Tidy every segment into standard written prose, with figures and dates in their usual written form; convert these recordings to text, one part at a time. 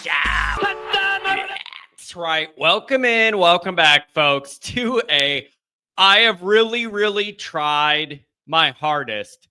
Show. That's right. Welcome in. Welcome back, folks, to I have really tried my hardest.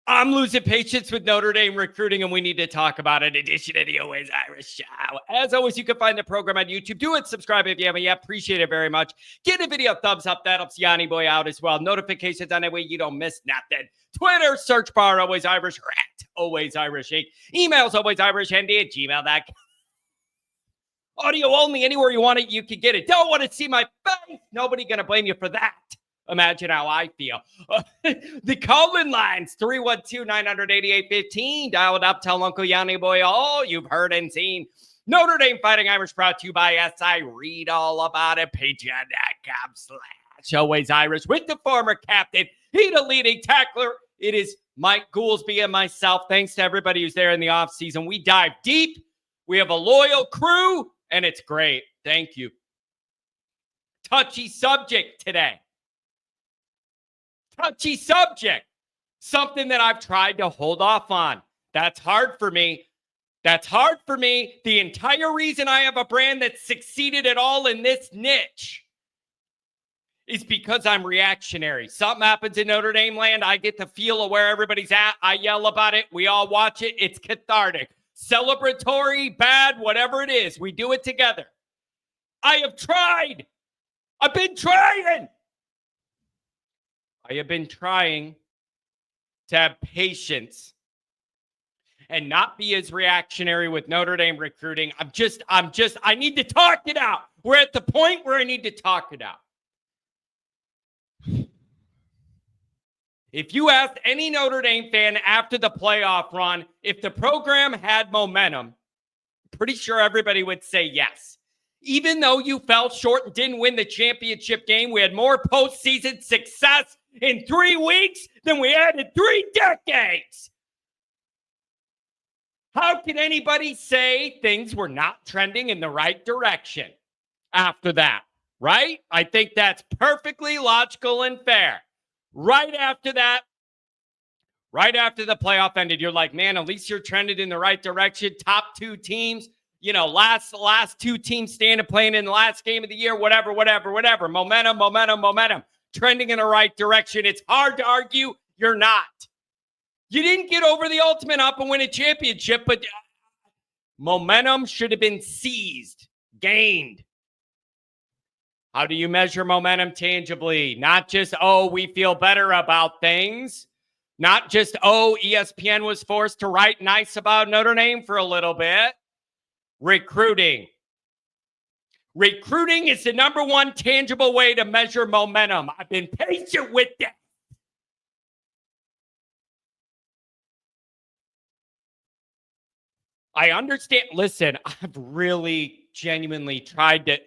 I'm losing patience with Notre Dame recruiting, and we need to talk about it. Edition of the Always Irish Show. As always, you can find the program on YouTube. Do it. Subscribe if you haven't yet. Appreciate it very much. Give the video a thumbs up. That helps Yanni Boy out as well. Notifications on that way you don't miss nothing. Twitter, search bar, Always Irish, or at Always Irish 8. Emails, alwaysIrishND@gmail.com. Audio only. Anywhere you want it, you can get it. Don't want to see my face? Nobody going to blame you for that. Imagine how I feel. The call-in lines, 312-988-15. Dial it up. Tell Uncle Yanni Boy all you've heard and seen. Notre Dame Fighting Irish brought to you by SI. Read all about it. Patreon.com/Always Irish with the former captain. He the leading tackler. It is Mike Goolsby and myself. Thanks to everybody who's there in the offseason. We dive deep. We have a loyal crew, and it's great. Thank you. Touchy subject today. Touchy subject. Something that I've tried to hold off on. That's hard for me. The entire reason I have a brand that's succeeded at all in this niche is because I'm reactionary. Something happens in Notre Dame land. I get the feel of where everybody's at. I yell about it. We all watch it. It's cathartic. Celebratory, bad, whatever it is. We do it together. I have tried. I've been trying. I have been trying to have patience and not be as reactionary with Notre Dame recruiting. I need to talk it out. We're at the point where I need to talk it out. If you asked any Notre Dame fan after the playoff run, if the program had momentum, I'm pretty sure everybody would say yes. Even though you fell short and didn't win the championship game, we had more postseason success in 3 weeks than we had in 3 decades. How can anybody say things were not trending in the right direction after that, right? I think that's perfectly logical and fair. Right after that, right after the playoff ended, you're like, man, at least you're trended in the right direction. Top 2 teams, last 2 teams standing playing in the last game of the year, whatever. Momentum. Trending in the right direction. It's hard to argue you're not. You didn't get over the ultimate hump and win a championship, but momentum should have been seized, gained. How do you measure momentum tangibly? Not just, we feel better about things. Not just, ESPN was forced to write nice about Notre Dame for a little bit. Recruiting. Recruiting is the number one tangible way to measure momentum. I've been patient with that. I understand. Listen, I've really genuinely tried to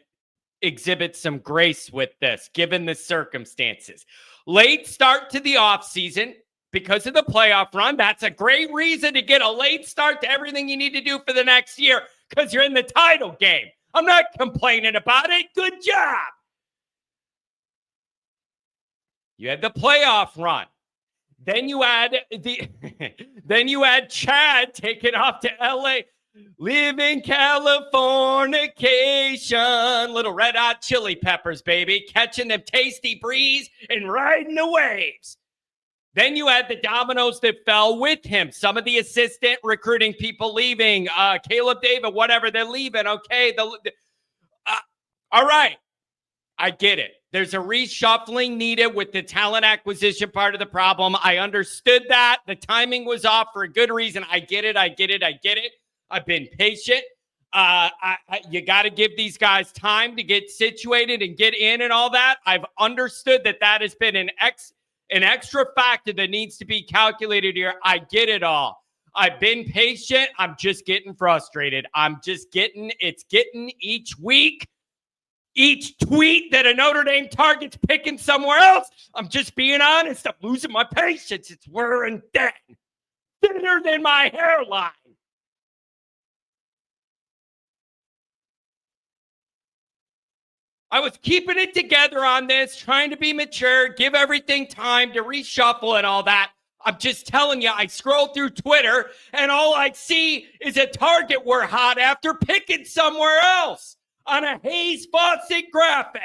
exhibit some grace with this, given the circumstances. Late start to the offseason because of the playoff run. That's a great reason to get a late start to everything you need to do for the next year because you're in the title game. I'm not complaining about it. Good job. You had the playoff run. Then you add Chad taking off to LA. Living Californication. Little red hot chili peppers, baby. Catching them tasty breeze and riding the waves. Then you had the dominoes that fell with him. Some of the assistant recruiting people leaving. Caleb David, whatever, they're leaving. Okay. All right. I get it. There's a reshuffling needed with the talent acquisition part of the problem. I understood that. The timing was off for a good reason. I get it. I've been patient. You got to give these guys time to get situated and get in and all that. I've understood that has been an extra factor that needs to be calculated here. I get it all. I've been patient. I'm just getting frustrated. It's getting each week. Each tweet that a Notre Dame target's picking somewhere else, I'm just being honest. I'm losing my patience. It's wearing thin. Thinner than my hairline. I was keeping it together on this, trying to be mature, give everything time to reshuffle and all that. I'm just telling you, I scroll through Twitter and all I see is a target we're hot after picking somewhere else on a Hayes Fawcett graphic.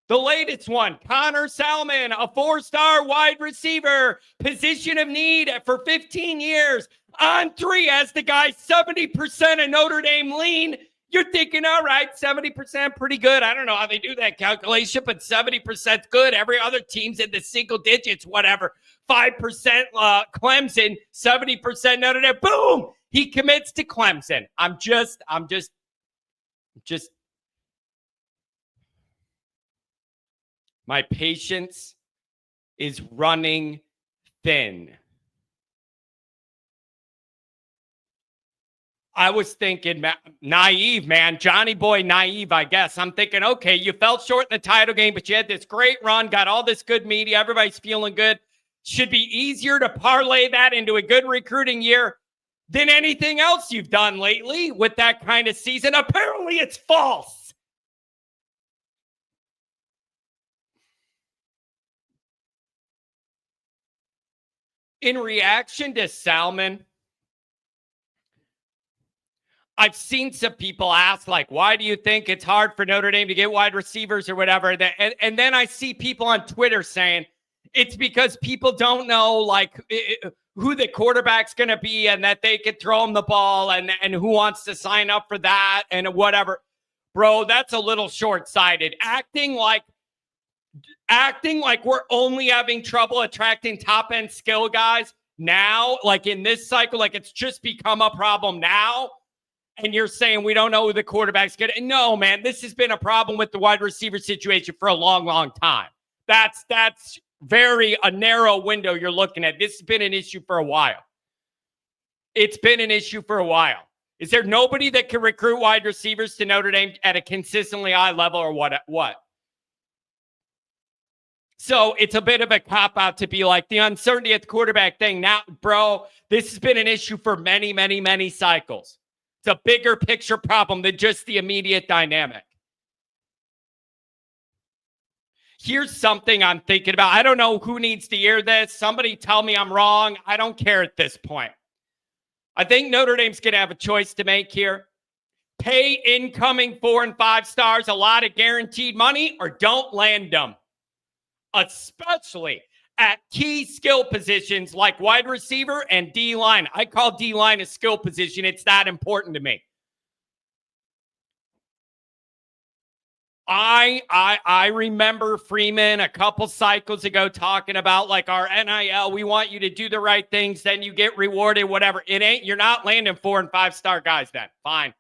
The latest one, Connor Salmon, a 4-star wide receiver, position of need for 15 years. On 3 as the guy 70% of Notre Dame lean. You're thinking, all right, 70%, pretty good. I don't know how they do that calculation, but 70% good. Every other team's in the single digits, whatever. 5% Clemson, 70% Notre Dame. Boom! He commits to Clemson. I'm just my patience is running thin. I was thinking naive, man. Johnny boy naive, I guess. I'm thinking, okay, you fell short in the title game, but you had this great run, got all this good media. Everybody's feeling good. Should be easier to parlay that into a good recruiting year than anything else you've done lately with that kind of season. Apparently, it's false. In reaction to Salmon, I've seen some people ask, like, why do you think it's hard for Notre Dame to get wide receivers or whatever? And then I see people on Twitter saying it's because people don't know, like, who the quarterback's going to be and that they could throw him the ball and who wants to sign up for that and whatever. Bro, that's a little short-sighted. Acting like we're only having trouble attracting top-end skill guys now, like in this cycle, like it's just become a problem now. And you're saying we don't know who the quarterback's going to. No, man, this has been a problem with the wide receiver situation for a long, long time. That's very a narrow window you're looking at. This has been an issue for a while. It's been an issue for a while. Is there nobody that can recruit wide receivers to Notre Dame at a consistently high level or what? So it's a bit of a cop-out to be like the uncertainty at the quarterback thing. Now, bro, this has been an issue for many, many, many cycles. It's a bigger picture problem than just the immediate dynamic. Here's something I'm thinking about. I don't know who needs to hear this. Somebody tell me I'm wrong. I don't care at this point. I think Notre Dame's going to have a choice to make here. Pay incoming 4 and 5 stars a lot of guaranteed money or don't land them. Especially at key skill positions like wide receiver and D-line. I call D-line a skill position. It's that important to me. I remember Freeman a couple cycles ago talking about like our NIL. We want you to do the right things. Then you get rewarded, whatever. You're not landing 4 and 5 star guys then. Fine.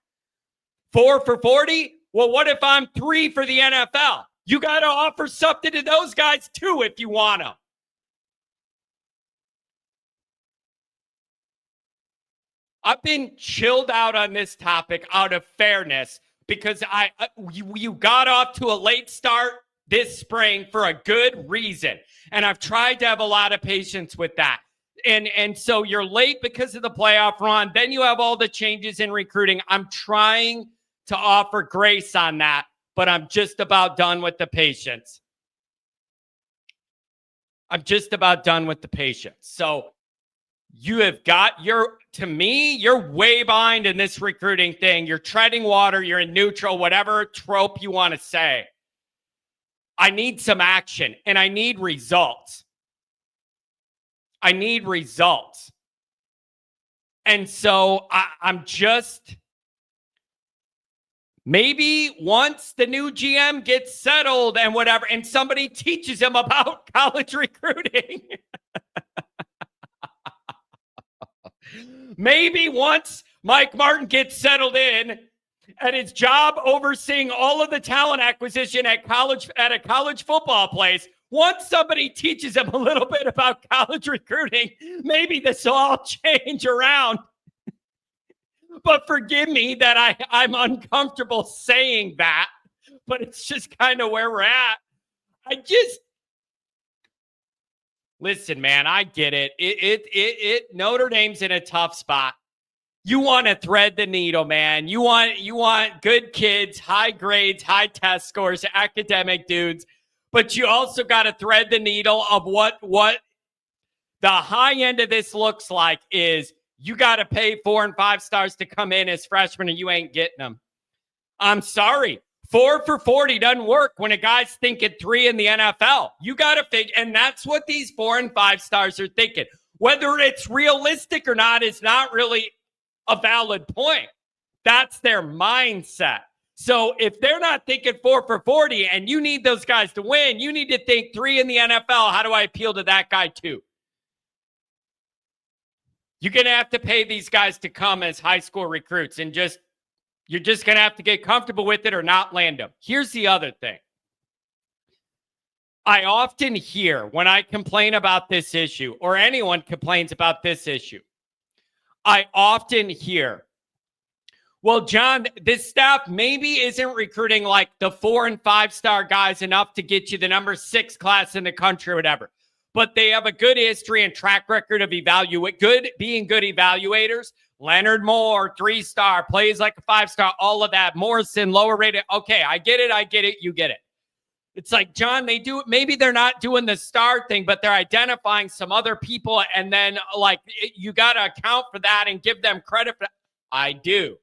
4 for 40? Well, what if I'm 3 for the NFL? You got to offer something to those guys too if you want them. I've been chilled out on this topic out of fairness because you got off to a late start this spring for a good reason. And I've tried to have a lot of patience with that. And so you're late because of the playoff run. Then you have all the changes in recruiting. I'm trying to offer grace on that, but I'm just about done with the patience. So you have got to me, you're way behind in this recruiting thing. You're treading water. You're in neutral, whatever trope you want to say. I need some action and I need results. And so I'm just, maybe once the new GM gets settled and whatever, and somebody teaches him about college recruiting. Maybe once Mike Martin gets settled in at his job overseeing all of the talent acquisition at a college football place, once somebody teaches him a little bit about college recruiting, maybe this will all change around. But forgive me that I'm uncomfortable saying that, but it's just kind of where we're at. Listen, man, I get it. Notre Dame's in a tough spot. You want to thread the needle, man. You want good kids, high grades, high test scores, academic dudes, but you also got to thread the needle of what the high end of this looks like is you got to pay 4 and 5 stars to come in as freshmen and you ain't getting them. I'm sorry. 4 for 40 doesn't work when a guy's thinking 3 in the NFL. You got to figure, and that's what these 4 and 5 stars are thinking. Whether it's realistic or not is not really a valid point. That's their mindset. So if they're not thinking 4 for 40 and you need those guys to win, you need to think 3 in the NFL. How do I appeal to that guy too? You're going to have to pay these guys to come as high school recruits and you're just going to have to get comfortable with it or not land them. Here's the other thing. I often hear when I complain about this issue or anyone complains about this issue, I often hear, well, John, this staff maybe isn't recruiting like the 4 and 5 star guys enough to get you the number 6 class in the country or whatever. But they have a good history and track record of being good evaluators. Leonard Moore, 3-star, plays like a 5-star, all of that. Morrison, lower rated. Okay, I get it. You get it. It's like, John, maybe they're not doing the star thing, but they're identifying some other people. And then you got to account for that and give them credit for that. I do.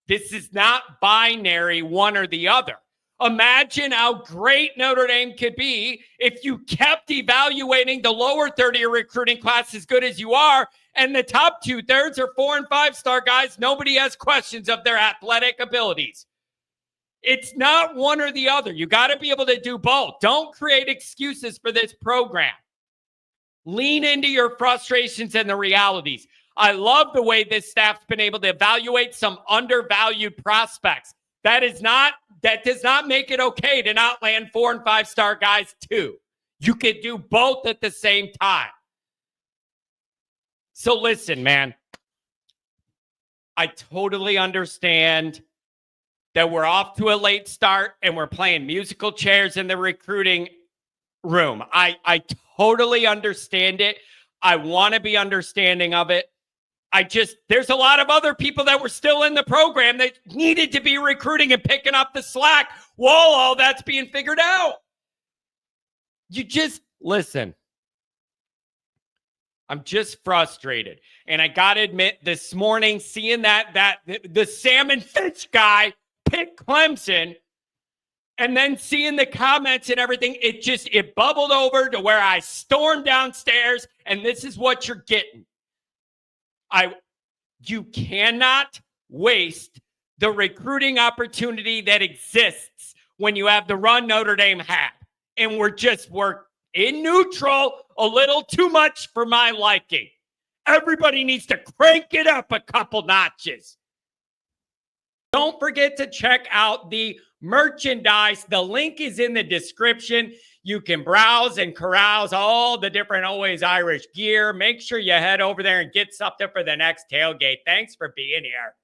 This is not binary, one or the other. Imagine how great Notre Dame could be if you kept evaluating the lower 30 recruiting class as good as you are, and the top 2/3 are 4 and 5 star guys. Nobody has questions of their athletic abilities. It's not one or the other. You got to be able to do both. Don't create excuses for this program. Lean into your frustrations and the realities. I love the way this staff's been able to evaluate some undervalued prospects. That does not make it okay to not land 4 and 5 star guys too. You could do both at the same time. So listen, man, I totally understand that we're off to a late start and we're playing musical chairs in the recruiting room. I totally understand it. I want to be understanding of it. There's a lot of other people that were still in the program that needed to be recruiting and picking up the slack while all that's being figured out. Listen. I'm just frustrated. And I got to admit, this morning, seeing the salmon fish guy pick Clemson and then seeing the comments and everything, it bubbled over to where I stormed downstairs, and this is what you're getting. You cannot waste the recruiting opportunity that exists when you have the run Notre Dame had. And we're in neutral a little too much for my liking. Everybody needs to crank it up a couple notches. Don't forget to check out the merchandise. The link is in the description. You can browse and carouse all the different Always Irish gear. Make sure you head over there and get something for the next tailgate. Thanks for being here.